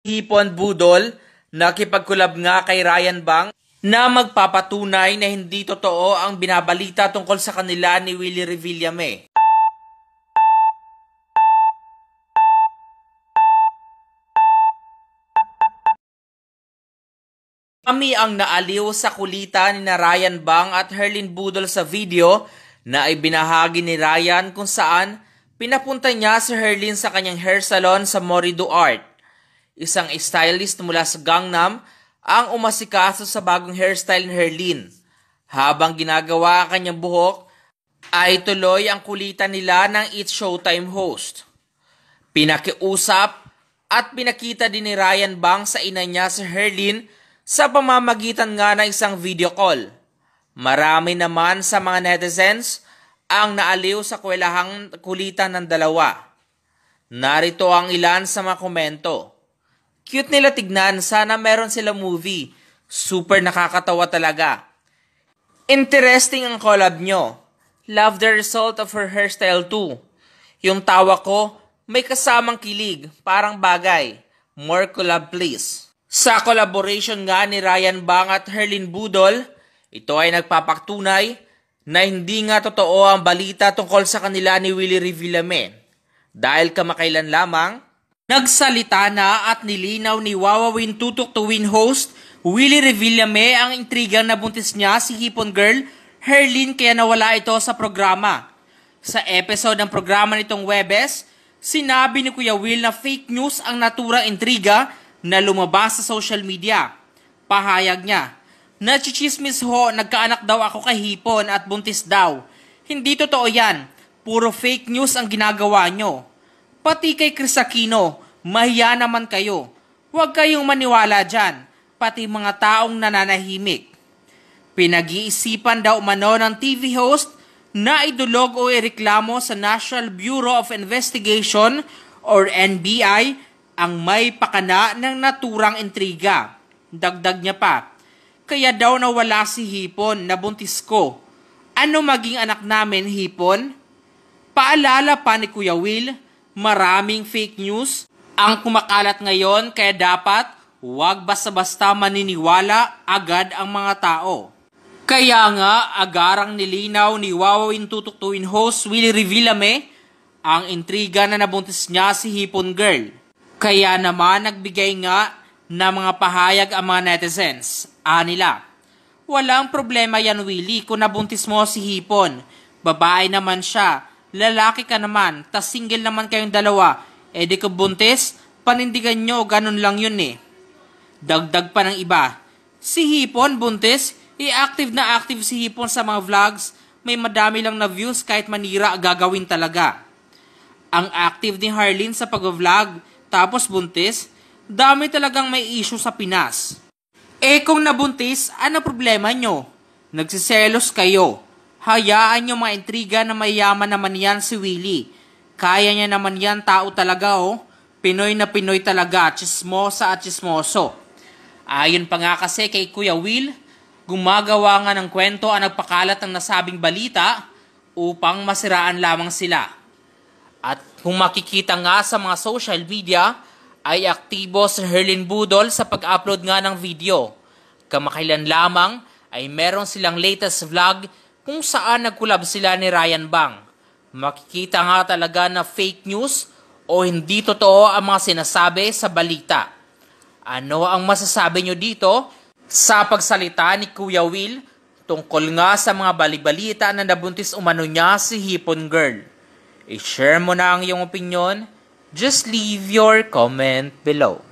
Hipon Budol, nakipagkulab nga kay Ryan Bang na magpapatunay na hindi totoo ang binabalita tungkol sa kanila ni Willie Revillame. Kami ang naaliw sa kulitan ni Ryan Bang at Herlyn Budol sa video na ibinahagi ni Ryan kung saan pinapunta niya si Herlyn sa kanyang hair salon sa Morido Art. Isang stylist mula sa Gangnam ang umasikaso sa bagong hairstyle ni Herlyn. Habang ginagawa ang kanyang buhok, ay tuloy ang kulitan nila ng It's Showtime host. Pinakiusap at pinakita din ni Ryan Bang sa ina niya si Herlyn sa pamamagitan nga ng isang video call. Marami naman sa mga netizens ang naaliw sa kwelahang kulitan ng dalawa. Narito ang ilan sa mga komento. Cute nila tignan, sana meron sila movie. Super nakakatawa talaga. Interesting ang collab nyo. Love the result of her hairstyle too. Yung tawa ko, may kasamang kilig, parang bagay. More collab please. Sa collaboration nga ni Ryan Bang at Herlyn Budol, ito ay nagpapaktunay na hindi nga totoo ang balita tungkol sa kanila ni Willie Revillame. Dahil kamakailan lamang, nagsalita na at nilinaw ni Wawawin Tutok to Win host Willie Revillame ang intrigang nabuntis niya si Hipon Girl Herlyn kaya nawala ito sa programa. Sa episode ng programa nitong Webes, sinabi ni Kuya Will na fake news ang naturang intriga na lumabas sa social media. Pahayag niya, "Nachichismis ho, nagkaanak daw ako kay Hipon at buntis daw. Hindi totoo yan, puro fake news ang ginagawa nyo. Pati kay Chris Aquino, mahiya naman kayo. Huwag kayong maniwala dyan, pati mga taong nananahimik." Pinag-iisipan daw umano ng TV host na idulog o ireklamo sa National Bureau of Investigation or NBI ang may pakana ng naturang intriga. Dagdag niya pa, "Kaya daw nawala si Hipon, nabuntis ko. Ano maging anak namin, Hipon?" Paalala pa ni Kuya Will, maraming fake news ang kumakalat ngayon kaya dapat huwag basta-basta maniniwala agad ang mga tao. Kaya nga agarang nilinaw ni Wawawin Tutok to Win host Willie Revillame ang intriga na nabuntis niya si Hipon Girl. Kaya naman nagbigay nga ng mga pahayag ang mga netizens. Anila, "Walang problema yan Willie kung nabuntis mo si Hipon. Babae naman siya, lalaki ka naman, tas single naman kayong dalawa. E di ko buntis, panindigan nyo, ganun lang yun eh." Dagdag pa ng iba, "Si Hipon buntis, active na active si Hipon sa mga vlogs, may madami lang na views kahit manira gagawin talaga." Ang active ni Herlyn sa pag-vlog, tapos buntis, dami talagang may issue sa Pinas. Kung nabuntis, ano problema nyo? Nagsiselos kayo. Hayaan nyo mga intriga na mayaman naman yan si Willie. Kaya niya naman yan, tao talaga oh. Pinoy na Pinoy talaga, chismosa at chismoso. Ayon pa nga kasi kay Kuya Will, gumagawa nga ng kwento ang nagpakalat ng nasabing balita upang masiraan lamang sila. At kung makikita nga sa mga social media, ay aktibo si Herlyn Budol sa pag-upload nga ng video. Kamakailan lamang ay meron silang latest vlog kung saan nagkulab sila ni Ryan Bang. Makikita nga talaga na fake news o hindi totoo ang mga sinasabi sa balita. Ano ang masasabi nyo dito sa pagsalita ni Kuya Will tungkol nga sa mga balibalita na nabuntis umano niya si Hipon Girl? I-share mo na ang iyong opinion. Just leave your comment below.